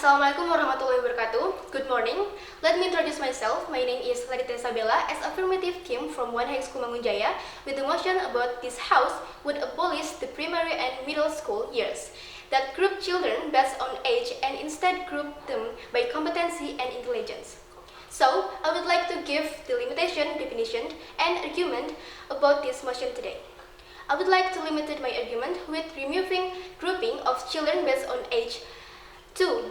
Assalamualaikum warahmatullahi wabarakatuh. Good morning. Let me introduce myself. My name is Isabella as affirmative team from One High School Mangunjaya with the motion about this house would abolish the primary and middle school years that group children based on age and instead group them by competency and intelligence. So, I would like to give the limitation, definition, and argument about this motion today. I would like to limit my argument with removing grouping of children based on age to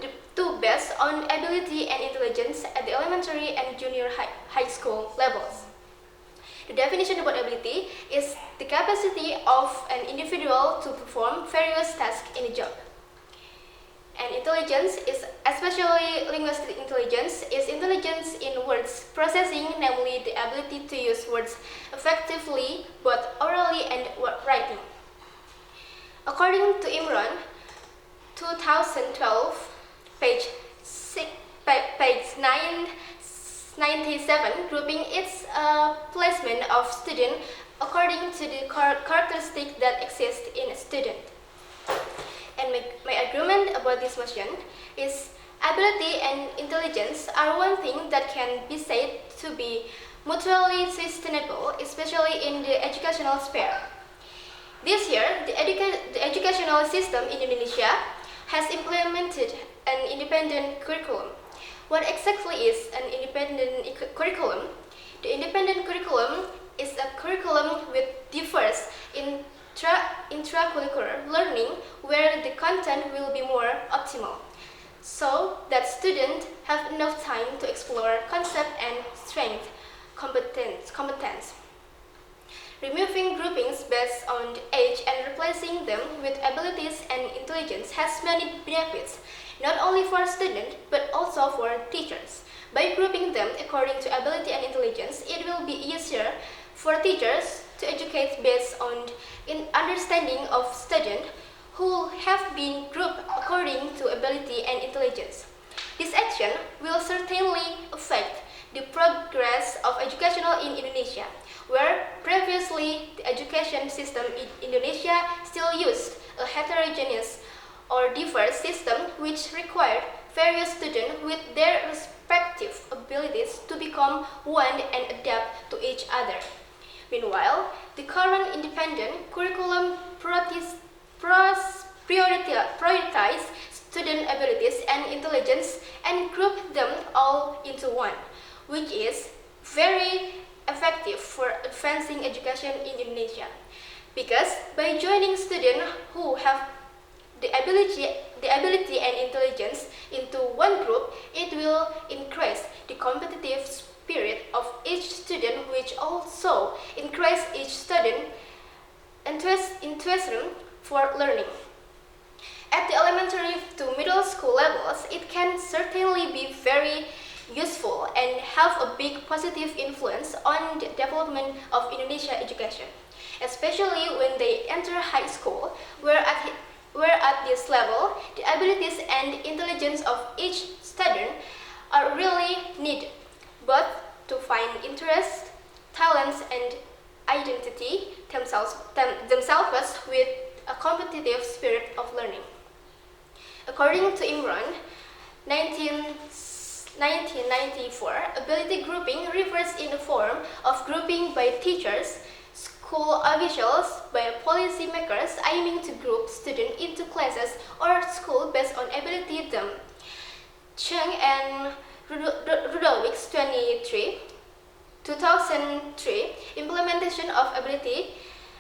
based on ability and intelligence at the elementary and junior high school levels. The definition about ability is the capacity of an individual to perform various tasks in a job. And intelligence is, especially linguistic intelligence, is intelligence in words processing, namely the ability to use words effectively, both orally and writing. According to Imran, 2012, page 997, grouping its placement of student according to the characteristics that exist in a student. And my argument about this motion is ability and intelligence are one thing that can be said to be mutually sustainable, especially in the educational sphere. This year, the educational system in Indonesia has implemented an independent curriculum. What exactly is an independent curriculum? The independent curriculum is a curriculum with diverse intracurricular learning where the content will be more optimal, so that students have enough time to explore concept and strength, competence. Removing groupings based on age and replacing them with abilities and intelligence has many benefits, not only for students but also for teachers. By grouping them according to ability and intelligence, it will be easier for teachers to educate based on understanding of students who have been grouped according to ability and intelligence. This action will certainly affect the progress of education in Indonesia, where previously the education system in Indonesia still used a heterogeneous or diverse system which required various students with their respective abilities to become one and adapt to each other. Meanwhile, the current independent curriculum prioritize student abilities and intelligence and group them all into one, which is very effective for advancing education in Indonesia. Because by joining students who have the ability and intelligence into one group, it will increase the competitive spirit of each student, which also increase each student enthusiasm for learning. At the elementary to middle school levels, it can certainly be very useful and have a big positive influence on the development of Indonesia education, especially when they enter high school, where at this level, the abilities and intelligence of each student are really needed, both to find interest, talents, and identity themselves with a competitive spirit of learning. According to Imran, 1994, ability grouping refers in the form of grouping by teachers, school officials, by policymakers aiming to group students into classes or school based on ability them. Chung and Rudowicz 2003, implementation of ability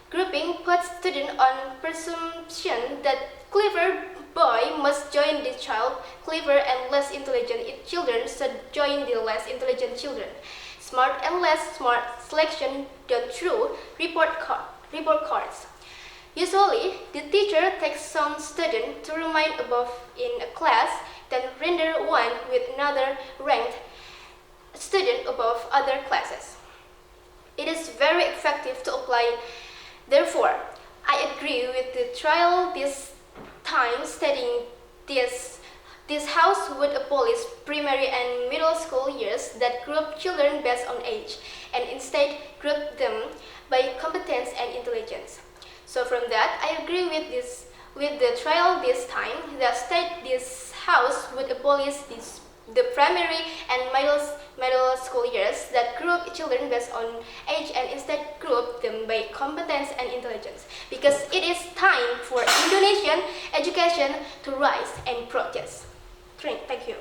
grouping puts students on presumption that clever boy must join the child, clever and less intelligent children should join the less intelligent children. Smart and less smart selection done through report cards. Usually, the teacher takes some student to remain above in a class, then render one with another ranked student above other classes. It is very effective to apply. Therefore, I agree with the trial this time stating this house would abolish primary and middle school years that group children based on age and instead group them by competence and intelligence. So from that, I agree with the trial this time that state this house would abolish the primary and middle school years that group children based on age and instead group them by competence and intelligence, because it is time for Indonesian education to rise and progress. Thank you.